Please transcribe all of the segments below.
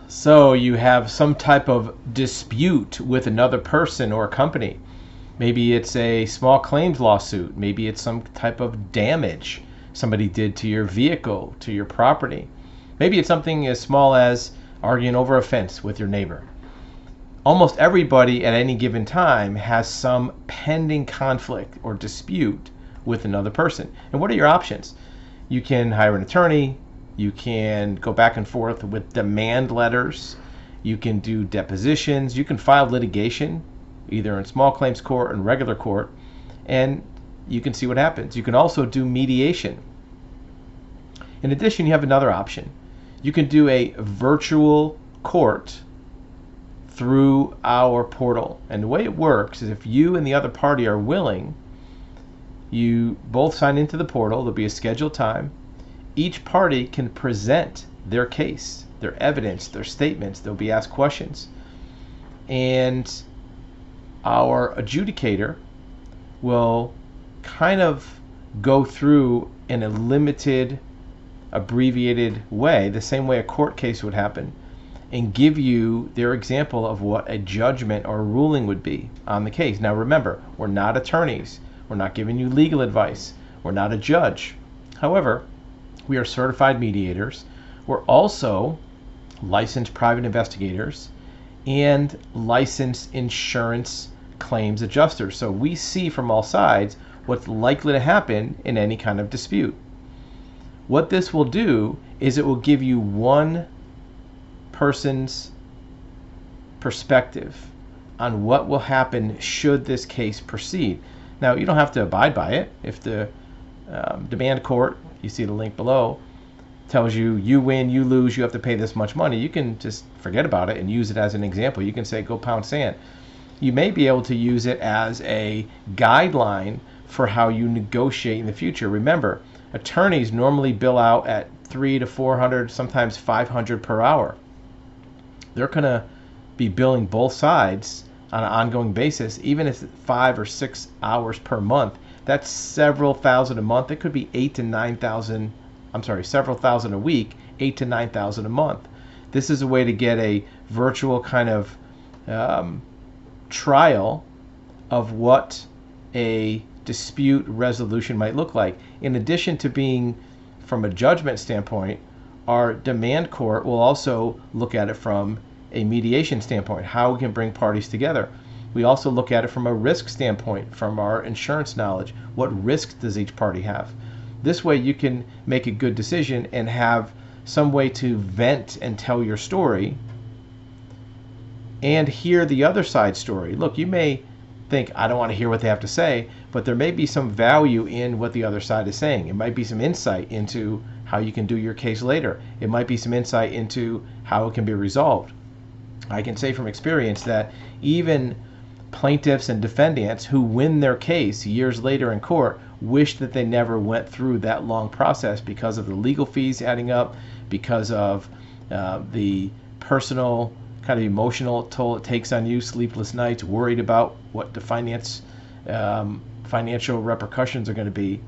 So you have some type of dispute with another person or company. Maybe it's a small claims lawsuit. Maybe it's some type of damage somebody did to your vehicle, to your property. Maybe it's something as small as arguing over a fence with your neighbor. Almost everybody at any given time has some pending conflict or dispute with another person. And what are your options? You can hire an attorney. You can go back and forth with demand letters. You can do depositions. You can file litigation, either in small claims court and regular court, and you can see what happens. You can also do mediation. In addition, you have another option. You can do a virtual court through our portal. And the way it works is if you and the other party are willing, you both sign into the portal. There'll be a scheduled time. Each party can present their case, their evidence, their statements. They'll be asked questions. And our adjudicator will kind of go through in a limited, abbreviated way, the same way a court case would happen, and give you their example of what a judgment or a ruling would be on the case. Now remember, we're not attorneys. We're not giving you legal advice. We're not a judge. However, we are certified mediators. We're also licensed private investigators and licensed insurance claims adjusters. So we see from all sides what's likely to happen in any kind of dispute. What this will do is it will give you one person's perspective on what will happen should this case proceed. Now, you don't have to abide by it. If the demand court, you see the link below, tells you you win, you lose, you have to pay this much money, you can just forget about it and use it as an example. You can say, go pound sand. You may be able to use it as a guideline for how you negotiate in the future. Remember, attorneys normally bill out at $300 to $400, sometimes $500 per hour. They're going to be billing both sides on an ongoing basis, even if it's 5 or 6 hours per month. That's several thousand a month. It could be several thousand a week, 8 to 9,000 a month. This is a way to get a virtual kind of trial of what a dispute resolution might look like. In addition to being from a judgment standpoint, our demand court will also look at it from a mediation standpoint, how we can bring parties together. We also look at it from a risk standpoint, from our insurance knowledge. What risks does each party have? This way you can make a good decision and have some way to vent and tell your story and hear the other side's story. Look, you may think, I don't want to hear what they have to say, but there may be some value in what the other side is saying. It might be some insight into how you can do your case later. It might be some insight into how it can be resolved. I can say from experience that even plaintiffs and defendants who win their case years later in court wish that they never went through that long process because of the legal fees adding up, because of the personal kind of emotional toll it takes on you, sleepless nights, worried about what the financial repercussions are going to be.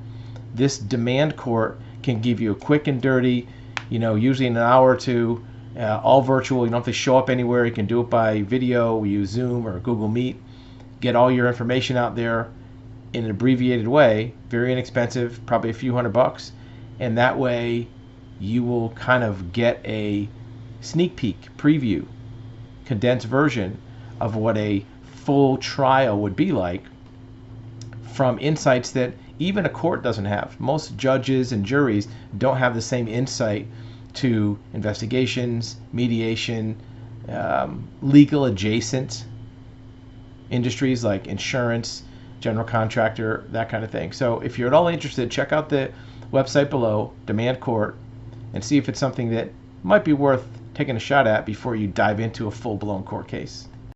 This demand court can give you a quick and dirty, usually in an hour or two, all virtual. You don't have to show up anywhere. You can do it by video. We use Zoom or Google Meet. Get all your information out there in an abbreviated way, very inexpensive, probably a few $100, and that way you will kind of get a sneak peek, preview, condensed version of what a full trial would be like from insights that even a court doesn't have. Most judges and juries don't have the same insight to investigations, mediation, legal adjacent industries like insurance, general contractor, that kind of thing. So if you're at all interested, check out the website below, Demand Court, and see if it's something that might be worth taking a shot at before you dive into a full-blown court case.